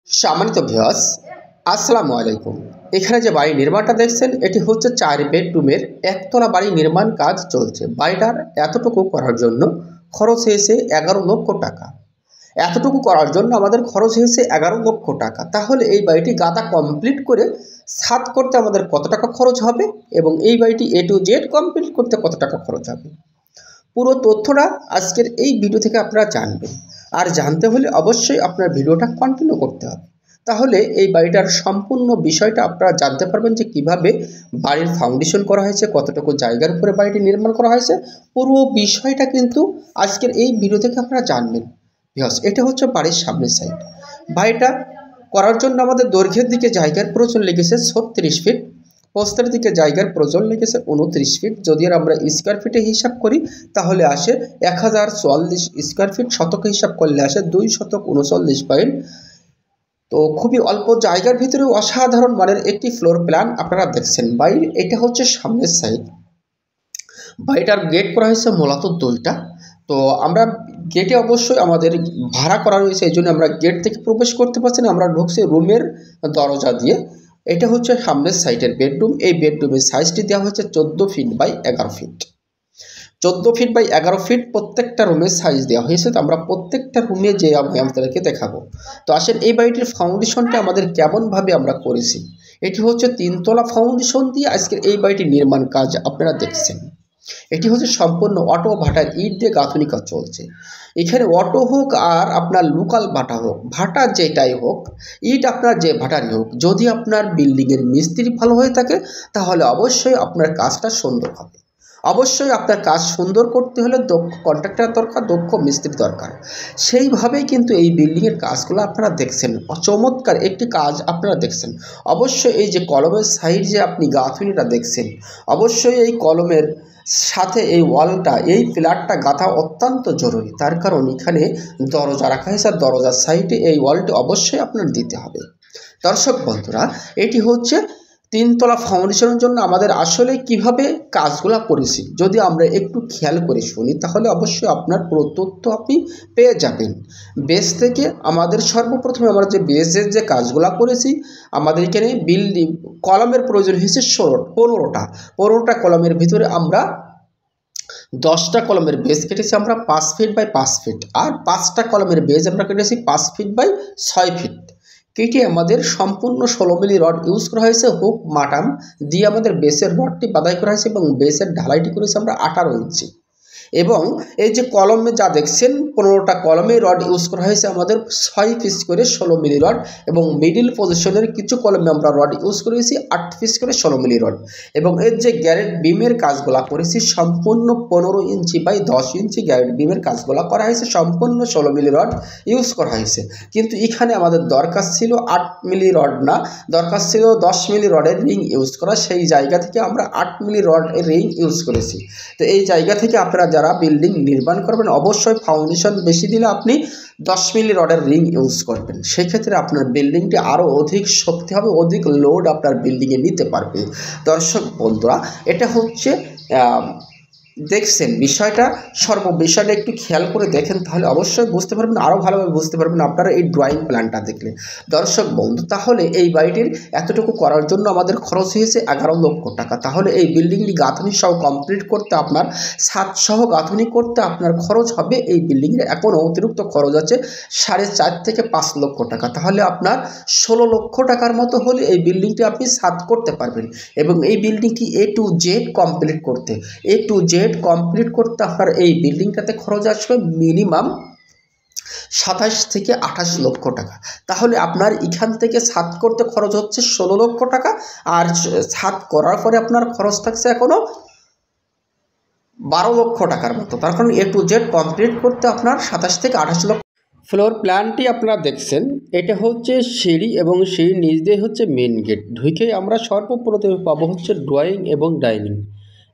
সম্মানিত ভিউয়ার্স, আসসালামু আলাইকুম। এখানে যে বাড়ি নির্মাণটা দেখছেন এটি হচ্ছে 4 বেডরুমের একতলা বাড়ি নির্মাণ কাজ চলছে। বাড়িটার এতটুকু করার জন্য খরচ হয়েছে 11 লক্ষ টাকা। এতটুকু করার জন্য আমাদের খরচ হয়েছে 11 লক্ষ টাকা। তাহলে এই বাড়িটি গাঁথা কমপ্লিট করে ছাদ করতে আমাদের কত টাকা খরচ হবে এবং এই বাড়িটি A to Z কমপ্লিট করতে কত টাকা খরচ হবে, পুরো তথ্যটা আজকের এই ভিডিও থেকে আপনারা জানবেন। আর জানতে হলে অবশ্যই আপনার ভিডিওটা কন্টিনিউ করতে হবে। তাহলে এই বাড়িটার সম্পূর্ণ বিষয়টা আপনারা জানতে পারবেন যে কিভাবে বাড়ির ফাউন্ডেশন করা হয়েছে, কতটুকু জায়গার উপরে বাড়িটি নির্মাণ করা হয়েছে, পুরো বিষয়টা কিন্তু আজকের এই ভিডিও থেকে আপনারা জানবেন। বিকজ এটা হচ্ছে বাড়ির সামনের সাইড। বাড়িটা করার জন্য আমাদের দৈর্ঘ্যের দিকে জায়গার প্রয়োজন লেগেছে 36 ফিট, প্রস্থের দিকে জায়গার প্রয়োজন লেগেছে 29 ফিট। যদি আমরা স্কোয়ার ফিটে হিসাব করি তাহলে আসে 1044 স্কোয়ার ফিট, শতকে হিসাব করলে আসে 2 শতক 39 পয়েন্ট। তো খুবই অল্প জায়গার ভিতরে অসাধারণ মানের একটি ফ্লোর প্ল্যান আপনারা দেখছেন। বাড়ির এটা হচ্ছে সামনের সাইড। বাড়িটার গেট করা হয়েছে মূলত দুইটা। তো আমরা গেটে অবশ্যই আমাদের ভাড়া করা রয়েছে, এই জন্য আমরা গেট থেকে প্রবেশ করতে পারছি না, আমরা ঢুকছি রুমের দরজা দিয়ে। এটা হচ্ছে সামনের সাইডের বেডরুম। এই বেডরুমের সাইজটি দেওয়া হয়েছে 14 feet by 11 feet. 14 feet by 11 feet প্রত্যেকটা রুমের সাইজ দেওয়া হয়েছে। তো আমরা প্রত্যেকটা রুমে যে আমি আপনাদেরকে দেখাবো। তো আসেন এই বাড়িটির ফাউন্ডেশনটা আমাদের কেমনভাবে আমরা করেছি। এটি হচ্ছে 3 তলা ফাউন্ডেশন দিয়ে আজকের এই বাড়িটির নির্মাণ কাজ আপনারা দেখছেন। এটি হচ্ছে সম্পূর্ণ অটো ভাটার ইট দিয়ে গাঁথুনি কাজ চলছে। এখানে অটো হোক আর আপনার লোকাল ভাটা হোক, ভাটা যেটাই হোক, ইট আপনার যে ভাটারই হোক, যদি আপনার বিল্ডিংয়ের মিস্ত্রি ভালো হয়ে থাকে তাহলে অবশ্যই আপনার কাজটা সুন্দর হবে। অবশ্যই আপনার কাজ সুন্দর করতে হলে দক্ষ কন্ট্রাক্টর দরকার, দক্ষ মিস্ত্রি দরকার। সেইভাবেই কিন্তু এই বিল্ডিংয়ের কাজগুলো আপনারা দেখছেন। চমৎকার একটি কাজ আপনারা দেখছেন। অবশ্যই এই যে কলমের সাইড যে আপনি গাঁথুনিটা দেখছেন, অবশ্যই এই কলমের সাথে এই ওয়ালটা, এই পিলারটা গাঁথা অত্যন্ত জরুরি। তার কারণ এখানে দরজা রাখা হয়েছে, আর দরজার সাইডে এই ওয়ালটি অবশ্যই আপনার দিতে হবে। দর্শক বন্ধুরা, এটি হচ্ছে 3 তলা ফাউন্ডেশনের জন্য আমাদের আসলে কিভাবে কাজগুলো করেছি যদি আমরা একটু খেয়াল করে শুনি, তাহলে অবশ্যই আপনার পুরো তথ্য আপনি পেয়ে যাবেন। বেস থেকে আমাদের সর্বপ্রথমে আমরা যে বেসের যে কাজগুলো করেছি, আমাদের এখানে বিল্ডিং কলমের প্রয়োজন হয়েছে 15টা কলমের ভিতরে আমরা 10টা কলমের বেস কেটেছি আমরা 5 ফিট বাই 5 ফিট, আর 5টা কলমের বেস আমরা কেটেছি 5 ফিট বাই 6 ফিট। কেটে আমাদের সম্পূর্ণ 16 মিলি রড ইউজ করা হয়েছে। হুক মাটাম দিয়ে আমাদের বেসের রডটি বাধাই করা হয়েছে এবং বেসের ঢালাইটি করেছি আমরা 18 ইঞ্চি। এবং এই যে কলমে যা দেখছেন 15টা কলমে রড ইউজ করা হয়েছে আমাদের 6 পিস করে 16 মিলি রড, এবং মিডিল পজিশনের কিছু কলমে আমরা রড ইউজ করেছি 8 পিস করে 16 মিলি রড। এবং এর যে গ্যারেট বিমের কাজগুলা করেছি সম্পূর্ণ 15 ইঞ্চি বাই 10 ইঞ্চি গ্যারেট বিমের কাজগুলা করা হয়েছে, সম্পূর্ণ 16 মিলি রড ইউজ করা হয়েছে। কিন্তু এখানে আমাদের দরকার ছিল 8 মিলি রড না, দরকার ছিল 10 মিলি রডের রিং ইউজ করা। সেই জায়গা থেকে আমরা 8 মিলি রডের রিং ইউজ করেছি। তো এই জায়গা থেকে আপনারা যারা বিল্ডিং নির্মাণ করবেন অবশ্যই ফাউন্ডেশন বেশি দিলে আপনি 10 মিলি রডের রিং ইউজ করবেন। সেক্ষেত্রে আপনার বিল্ডিংটি আরও অধিক শক্তি হবে, অধিক লোড আপনার বিল্ডিংয়ে নিতে পারবে। দর্শক বন্ধুরা, এটা হচ্ছে দেখছেন বিষয়টা, বিষয়টা একটু খেয়াল করে দেখেন তাহলে অবশ্যই বুঝতে পারবেন, আরও ভালোভাবে বুঝতে পারবেন আপনারা এই ড্রয়িং প্ল্যানটা দেখলে। দর্শক বন্ধু, তাহলে এই বাড়িটির এতটুকু করার জন্য আমাদের খরচ হয়েছে 11 লক্ষ টাকা। তাহলে এই বিল্ডিংটি গাঁথনি সহ কমপ্লিট করতে, আপনার ছাদ সহ গাঁথনি করতে আপনার খরচ হবে, এই বিল্ডিংয়ের এখনও অতিরিক্ত খরচ আছে 4.5 থেকে 5 লক্ষ টাকা। তাহলে আপনার 16 লক্ষ টাকার মতো হলে এই বিল্ডিংটি আপনি ছাদ করতে পারবেন। এবং এই বিল্ডিংটি A to Z কমপ্লিট করতে, কমপ্লিট করতে আপনার এই বিল্ডিংটাতে খরচ আসবে মিনিমাম 27 থেকে 28 লক্ষ টাকা। তাহলে আপনার এখান থেকে ছাদ করতে খরচ হচ্ছে 16 লক্ষ টাকা, আর ছাদ করার পরে আপনার খরচ থাকছে এখনো 12 লক্ষ টাকার মতো। তার কারণ A to Z কমপ্লিট করতে আপনার 27 থেকে 28 লক্ষ। ফ্লোর প্ল্যানটি আপনারা দেখছেন, এটা হচ্ছে সিঁড়ি এবং সিঁড়ির নিচ দিয়ে হচ্ছে মেন গেট। ঢুকে আমরা সর্বপ্রথমে পাবো হচ্ছে ড্রয়িং এবং ডাইনিং,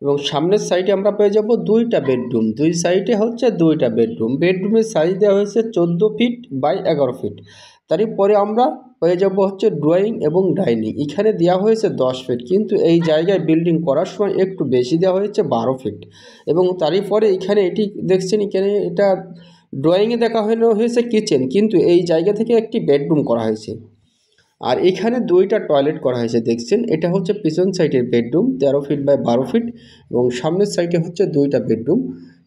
এবং সামনের সাইডে আমরা পেয়ে যাব 2টা বেডরুম, 2 সাইডে হচ্ছে 2টা বেডরুম। বেডরুমের সাইজ দেওয়া হয়েছে 14 ফিট বাই 11 ফিট। তারপরে আমরা পেয়ে যাব হচ্ছে ড্রয়িং এবং ডাইনিং, এখানে দেওয়া হয়েছে 10 ফিট, কিন্তু এই জায়গায় বিল্ডিং করার সময় একটু বেশি দেওয়া হয়েছে 12 ফিট। এবং তারপরে এখানে এটি দেখছেন, এখানে এটা ড্রয়িংয়ে দেখানো হয়েছে কিচেন, কিন্তু এই জায়গা থেকে একটি বেডরুম করা হয়েছে। আর এখানে দুইটা টয়লেট করা হয়েছে দেখছেন। এটা হচ্ছে পিছন সাইডের বেডরুম 13 ফিট বাই 12 ফিট এবং সামনের সাইডে হচ্ছে দুইটা বেডরুম।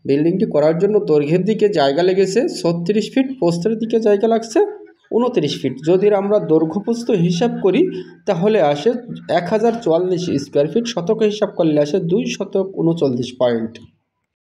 বিল্ডিংটি করার জন্য দৈর্ঘ্যের দিকে জায়গা লেগেছে 36 ফিট, প্রস্থের দিকে জায়গা লাগছে 29 ফিট। যদি আমরা দৈর্ঘ্যপ্রস্থ হিসাব করি তাহলে আসে 1044 স্কোয়ার ফিট, শতকে হিসাব করলে আসে 2 শতক 39 পয়েন্ট।